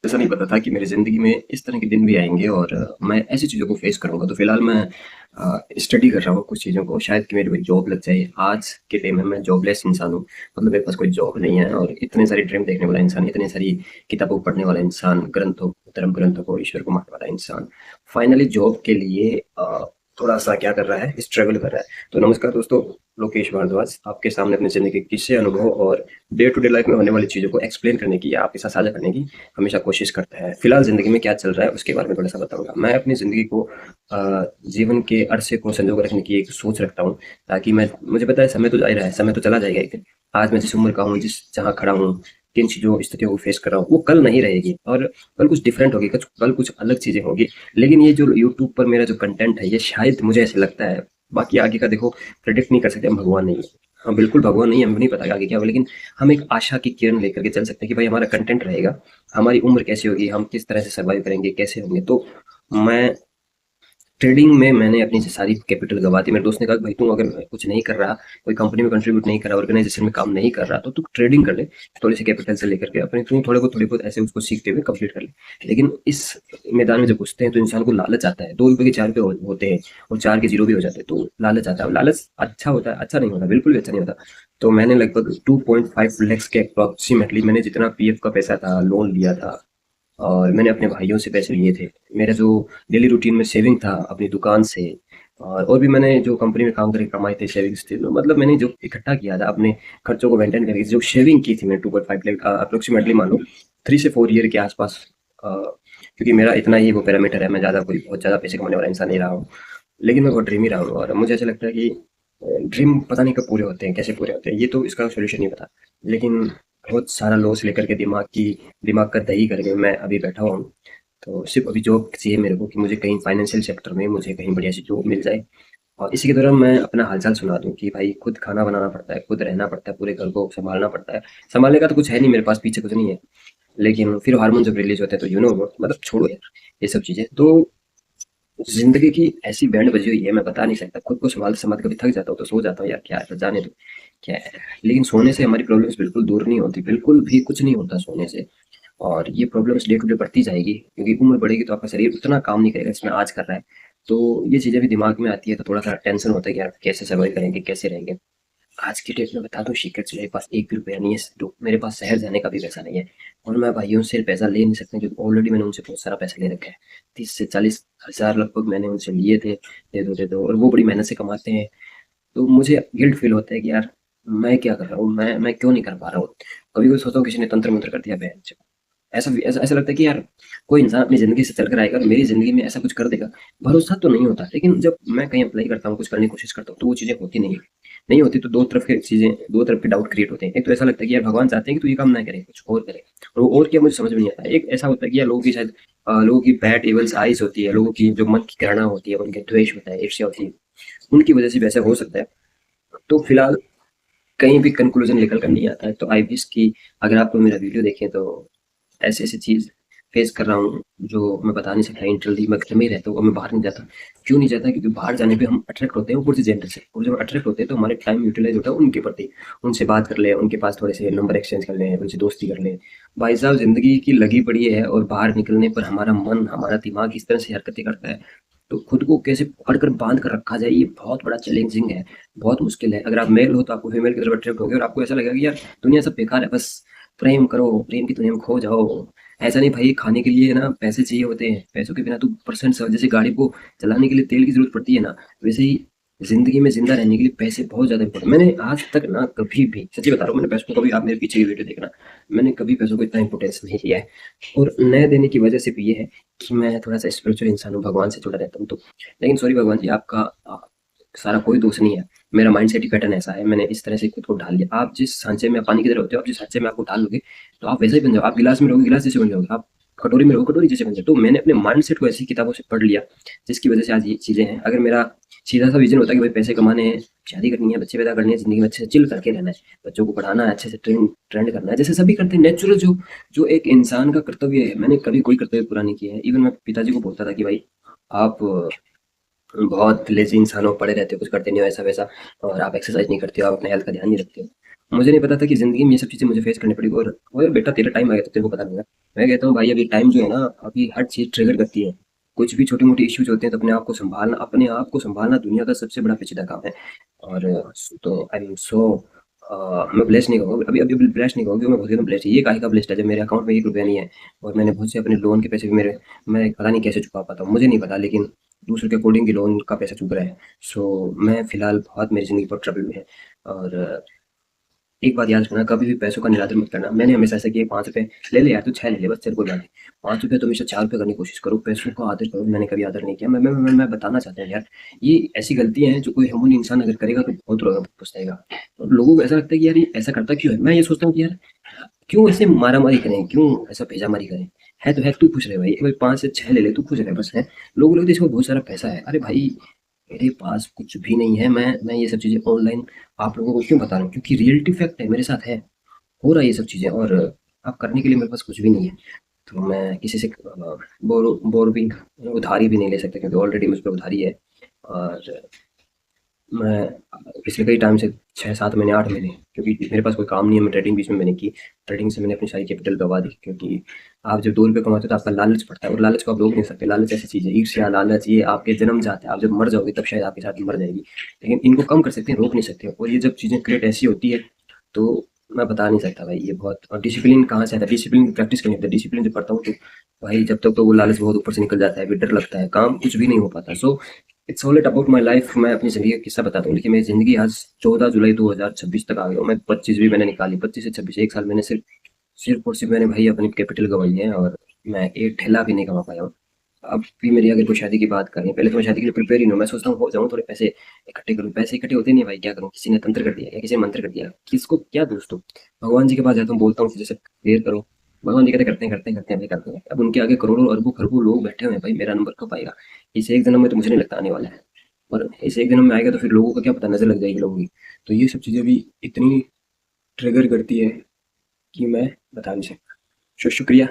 ऐसा नहीं पता था कि मेरी ज़िंदगी में इस तरह के दिन भी आएँगे और मैं ऐसी चीज़ों को फ़ेस करूँगा। तो फ़िलहाल मैं स्टडी कर रहा हूँ कुछ चीज़ों को, शायद कि मेरी कोई जॉब लग जाए। आज के टाइम में मैं जॉबलेस इंसान हूँ, मतलब मेरे पास कोई जॉब नहीं है और इतने सारी ड्रीम देखने वाला इंसान, इतनी सारी किताबों को पढ़ने वाला इंसान, ग्रंथों, धर्म ग्रंथों को, ईश्वर को मानने वाला इंसान, फाइनली जॉब के लिए थोड़ा-सा क्या कर रहा है, स्ट्रगल कर रहा है। तो नमस्कार दोस्तों, लोकेश भारद्वाज आपके सामने अपनी ज़िंदगी के किस्से, अनुभव और डे टू डे लाइफ़ में होने वाली चीज़ों को एक्सप्लेन करने की या आपके साथ साझा करने की हमेशा कोशिश करता है। फिलहाल ज़िंदगी में क्या चल रहा है उसके बारे में थोड़ा-सा बताऊँगा। मैं अपनी ज़िंदगी को जीवन के अरसे को संजो कर रखने की एक सोच रखता हूँ, ताकि मैं मुझे पता है समय तो जा ही रहा है, समय तो चला जाएगा एक दिन। आज मैं जिस उम्र का हूँ, जिस जहाँ खड़ा हूँ, किन चीज़ों स्थितियों को फेस कर रहा हूँ, वो कल नहीं रहेगी और कल कुछ डिफरेंट होगी, कुछ कल कुछ अलग चीज़ें होगी। लेकिन ये जो यूट्यूब पर मेरा जो कंटेंट है, ये शायद मुझे ऐसा लगता है, बाकी आगे का देखो प्रेडिक्ट नहीं कर सकते, हम भगवान नहीं है। हाँ, बिल्कुल भगवान नहीं है, हमें नहीं पता कि आगे क्या होगा, लेकिन हम एक आशा की किरण लेकर के चल सकते हैं कि भाई हमारा कंटेंट रहेगा, हमारी उम्र कैसी होगी, हम किस तरह से सर्वाइव करेंगे, कैसे होंगे। तो मैं ट्रेडिंग में मैंने अपनी सारी कैपिटल गँवा दी। मेरे दोस्त ने कहा कि भाई तू अगर कुछ नहीं कर रहा, कोई कंपनी में कंट्रीब्यूट नहीं कर रहा, ऑर्गेनाइज़ेशन में काम नहीं कर रहा, तो तू ट्रेडिंग कर ले। थोड़ी-सी कैपिटल से लेकर के अपने तू थोड़े बहुत ऐसे उसको सीखते हुए कंप्लीट कर ले। लेकिन इस मैदान में जब घुसते हैं तो इंसान को लालच आता है। ₹2 के 4 होते हैं और 4 के 0 भी हो जाते हैं, तो लालच आता है। लालच अच्छा होता है, अच्छा नहीं होता, बिल्कुल भी अच्छा नहीं होता। तो मैंने लगभग 2.5 लैक्स के अप्रॉक्सिमेटली मैंने जितना पीएफ का पैसा था, लोन लिया था और मैंने अपने भाइयों से पैसे लिए थे। मेरा जो डेली रूटीन में सेविंग था अपनी दुकान से और भी मैंने जो कंपनी में काम करके कमाए थे सेविंग्स थी, तो मतलब मैंने जो इकट्ठा किया था अपने खर्चों को मेंटेन करके जो शेविंग की थी मैंने 2.5 लाख अप्रोक्सीमेटली मान लो 3 से 4 ईयर के आसपास, क्योंकि मेरा इतना ही वो पैरामीटर है, मैं ज़्यादा कोई बहुत ज़्यादा पैसे कमाने वाला इंसान नहीं रहा हूँ। लेकिन मैं बहुत ड्रीम ही रहा हूँ और मुझे ऐसा लगता है कि ड्रीम पता नहीं कब पूरे होते हैं, कैसे पूरे होते हैं, ये तो इसका सॉल्यूशन नहीं पता। लेकिन बहुत सारा लॉस लेकर के दिमाग का दही करके मैं अभी बैठा हुआ हूँ। तो सिर्फ़ अभी जॉब चाहिए मेरे को कि मुझे कहीं फाइनेंशियल सेक्टर में मुझे कहीं बढ़िया सी जॉब मिल जाए और इसी के दौरान मैं अपना हाल-चाल सुना दूँ कि भाई खुद खाना बनाना पड़ता है, खुद रहना पड़ता है, पूरे घर को सँभालना पड़ता है। सँभालने का तो कुछ है नहीं मेरे पास, पीछे कुछ नहीं है। लेकिन फिर हार्मोन जब रिलीज़ होते हैं तो यू नो व्हाट, मतलब छोड़ो यार ये सब चीज़ें। तो ज़िंदगी की ऐसी बैंड बजी हुई है, मैं बता नहीं सकता। खुद को सँभालते-सँभालते कभी थक जाता हूँ तो सो जाता हूँ, यार क्या है जाने दो, क्या है। लेकिन सोने से हमारी प्रॉब्लम्स बिल्कुल दूर नहीं होती, बिल्कुल भी कुछ नहीं होता सोने से। और ये प्रॉब्लम्स डे टू डे बढ़ती जाएगी क्योंकि उम्र बढ़ेगी तो आपका शरीर उतना काम नहीं करेगा जितना आज कर रहा है। तो ये चीज़ें भी दिमाग में आती है तो थोड़ा-सा टेंशन होता है कि यार कैसे सर्वाइव करेंगे, कैसे रहेंगे। आज की डेट में बता दूँ सीक्रेट, मेरे पास 1 भी रुपया नहीं है, तो मेरे पास शहर जाने का भी पैसा नहीं है और मैं भाइयों से पैसा ले नहीं सकता क्योंकि ऑलरेडी मैंने उनसे बहुत सारा पैसा ले रखा है। 30 से 40 हज़ार लगभग मैंने उनसे लिए थे, दे दो और वो बड़ी मेहनत से कमाते हैं। तो मुझे गिल्ट फ़ील होता है कि यार मैं क्या कर रहा हूँ? मैं क्यों नहीं कर पा रहा हूँ? कभी-कभी सोचता हूँ किसी ने तंत्र-मंत्र कर दिया बहन। ऐसा लगता है कि यार कोई इंसान अपनी ज़िंदगी से चल कर आएगा और मेरी ज़िंदगी में ऐसा कुछ कर देगा। भरोसा तो नहीं होता, लेकिन जब मैं कहीं अप्लाई करता हूँ, कुछ करने की कोशिश करता हूँ, तो वो चीज़ें होती नहीं है। नहीं होती तो 2 तरफ के डाउट क्रिएट होते हैं। एक तो ऐसा लगता है कि यार भगवान चाहते हैं कि तू ये काम ना करे, कुछ और करे और वो और क्या मुझे समझ में नहीं आता। एक ऐसा होता है कि यार लोगों की शायद लोगों की बैड एविल्स आइज़ होती है, लोगों की जो मन की घृणा होती है, उनके द्वेष होता है, ईर्ष्या होती है, उनकी वज़ह से भी ऐसा हो सकता है। तो फिलहाल कहीं भी कंक्लूज़न निकल कर नहीं आता है। तो आई विश कि अगर आप लोग मेरा वीडियो देखें तो ऐसी-ऐसी चीज़ फेस कर रहा हूँ, जो मैं बता नहीं सकता इंटरनली मैं घर में ही रहता हूँ और मैं बाहर नहीं जाता। क्यों नहीं जाता? क्योंकि बाहर जाने पे हम अट्रैक्ट होते हैं ऊपर से जेंडर से और जब अट्रैक्ट होते हैं तो हमारे टाइम यूटिलाइज़ होता है उनके प्रति। उनसे बात कर लें, उनके पास थोड़े से नंबर एक्सचेंज कर लें, उनसे दोस्ती कर लें। भाई साहब ज़िंदगी की लगी पड़ी है और बाहर निकलने पर हमारा मन, हमारा दिमाग इस तरह से हरकतें करता है, तो खुद को कैसे पकड़ कर बाँध कर रखा जाए ये बहुत बड़ा चैलेंजिंग है, बहुत मुश्किल है। अगर आप मेल हो तो आपको फीमेल की तरफ अट्रैक्ट होगे और आपको ऐसा लगेगा कि यार दुनिया सब बेकार है, बस प्रेम करो, प्रेम की दुनिया में खो जाओ। ऐसा नहीं भाई, खाने के लिए ना पैसे चाहिए होते हैं, पैसों के बिना तो परसेंट स जैसे गाड़ी को चलाने के लिए तेल की ज़रूरत पड़ती है ना, वैसे ही ज़िंदगी में ज़िंदा रहने के लिए पैसे बहुत ज़्यादा इम्पोर्टेंट। मैंने आज तक ना कभी भी सच्ची बता रहा हूँ, मैंने पैसों को कभी, आप मेरे पीछे की वीडियो देखना, मैंने कभी पैसों को इतना इम्पोर्टेंस नहीं दिया है और न देने की वजह सिर्फ़ ये है कि मैं थोड़ा-सा स्पिरिचुअल इंसान हूँ, भगवान से जुड़ा रहता हूँ तो। लेकिन सॉरी भगवान जी, आपका सारा कोई दोष नहीं है। मेरा माइंडसेट ही पैटर्न ऐसा है, मैंने इस तरह से खुद को ढाल लिया। आप जिस सांचे में पानी की तरह होते हो, आप जिस सांचे में आपको ढाल लोगे, तो आप वैसा ही बन जाओ। आप गिलास में रहोगे, गिलास जैसे बन जाओगे। आप कटोरी में रहोगे, कटोरी जैसे बन जाओ। तो मैंने अपने माइंडसेट को ऐसी किताबों से पढ़ लिया, जिसकी वजह से आज ये चीज़ें हैं। अगर मेरा सीधा-सा विज़न होता कि भाई पैसे कमाने हैं, शादी करनी है, बच्चे पैदा करने हैं, ज़िंदगी में अच्छे से चिल करके रहना है, बच्चों को पढ़ाना है, अच्छे से ट्रेंड करना है, जैसे सभी करते हैं, नेचुरल जो जो एक इंसान का कर्तव्य है, मैंने कभी कोई कर्तव्य पूरा नहीं किया है। इवन मैं पिताजी को बोलता था कि भाई आप बहुत लेज़ी इंसान हो, पड़े रहते हो, कुछ करते नहीं हो ऐसा-वैसा और आप एक्सरसाइज़ नहीं करते हो, आप अपने हेल्थ का ध्यान नहीं रखते हो। मुझे नहीं पता था कि ज़िंदगी में ये सब चीज़ें मुझे फेस करनी पड़ेगी। और ओए बेटा तेरा टाइम आ गया तो तेरे को पता लगेगा। मैं कहता हूँ भाई अभी टाइम जो है ना, अभी हर चीज़ ट्रिगर करती है। कुछ भी छोटी-मोटी इश्यूज़ होते हैं तो अपने आप को सँभालना दुनिया का सबसे बड़ा पेचीदा काम है। और तो आई एम सो मैं ब्लेस्ड नहीं कहूँगा, अभी ब्लेस्ड नहीं कहूँगा, मैं बहुत ज़्यादा ब्लेस्ड, ये काहे का ब्लेस्ड है जब मेरे अकाउंट में ₹1 नहीं है। और मैंने बहुत से अपने लोन के पैसे भी मेरे, मैं पता नहीं कैसे चुका पाता हूँ, मुझे नहीं पता, लेकिन दूसरों के अकॉर्डिंग ही लोन का पैसा चुक रहा है। सो मैं फ़िलहाल बहुत, मेरी ज़िंदगी बहुत ट्रबल में है। और एक बात याद रखना, कभी भी पैसों का निरादर मत करना। मैंने हमेशा ऐसा किया, ₹5 ले ले यार, तू 6 ले ले बस, तेरे को क्या है। ₹5 तो हमेशा ₹4 करने की कोशिश करो, पैसों का आदर करो। मैंने कभी आदर नहीं किया। मैं बताना चाहता हूँ यार, ये ऐसी गलतियाँ हैं जो कोई हमूली इंसान अगर करेगा तो बहुत रोएगा, पछताएगा। और लोगों को ऐसा लगता है कि यार ये ऐसा करता क्यों है? मैं ये सोचता हूँ कि यार क्यों ऐसे मारा-मारी करें? क्यों ऐसा भेजा-मारी करें? है तो है, तू खुश रहे भाई, भाई 5 से 6 ले ले, तू खुश रहे बस है। लोगों को लगता है इसमें बहुत सारा पैसा है। अरे भाई, मेरे पास कुछ भी नहीं है। मैं ये सब चीज़ें ऑनलाइन आप लोगों को क्यों बता रहा हूँ? क्योंकि रियलिटी फैक्ट है, मेरे साथ है। हो रहा है ये सब चीज़ें। और अब करने के लिए मेरे पास कुछ भी नहीं है। तो मैं किसी से बोर भी उधारी भी नहीं ले सकता, क्योंकि ऑलरेडी मुझ पे उधारी है। और मैं पिछले कई टाइम से 6-7 महीने, 8 महीने, क्योंकि मेरे पास कोई काम नहीं है, मैं ट्रेडिंग बीच में मैंने की। ट्रेडिंग से मैंने अपनी सारी कैपिटल गँवा दी, क्योंकि आप जब ₹2 कमाते हो तो आपका लालच पड़ता है, और लालच को आप रोक नहीं सकते। लालच ऐसी चीज़ है, ईर्ष्या, लालच, ये आपके जन्मजात है। आप जब मर जाओगे तब शायद आपके साथ मर जाएगी। लेकिन इनको कम कर सकते हैं, रोक नहीं सकते। और ये जब चीज़ें क्रिएट ऐसी होती है तो मैं बता नहीं सकता भाई, ये बहुत। और डिसिप्लिन कहाँ से आता है? डिसिप्लिन की प्रैक्टिस करनी होती है। डिसिप्लिन जब करता हूँ तो भाई जब तक तो वो लालच बहुत ऊपर से निकल जाता है, फिर डर लगता है, काम कुछ भी नहीं हो पाता। So it's all it about my life. मैं अपनी ज़िंदगी का किस्सा बताता हूँ। देखिए मेरी ज़िंदगी आज 14 जुलाई 2026 तक आ गया हूँ। मैं 25 भी मैंने निकाली, 25 से 26 1 साल मैंने सिर्फ और सिर्फ मैंने भाई अपनी कैपिटल गँवाई है। और मैं एक ठेला भी नहीं कमा पाया हूँ। अब भी मेरी अगर कोई शादी की बात करें, पहले तो मैं शादी के लिए प्रिपेयर ही नहीं हूँ। मैं सोचता हूँ हो जाऊँ, थोड़े पैसे इकट्ठे करूँ। पैसे इकट्ठे होते नहीं भाई, क्या करूँ? किसी ने तंत्र कर दिया या किसी ने मंत्र कर दिया, किसको क्या दोस्तों? भगवान जी के पास जाता हूँ, बोलता हूँ जैसे प्रेयर करो। भगवान जी कहते हैं करते हैं, करते हैं, करते हैं, भाई करते हैं। अब उनके आगे करोड़ों अरबों खरबों लोग बैठे हुए हैं भाई, मेरा नंबर कब आएगा? इस एक जन्म में तो मुझे नहीं लगता आने वाला है। और इस एक जन्म में आएगा तो फिर लोगों का क्या पता, नज़र लग जाएगी लोगों की। तो ये सब चीज़ें भी इतनी ट्रिगर करती है कि मैं बता नहीं सकता। शुक्रिया।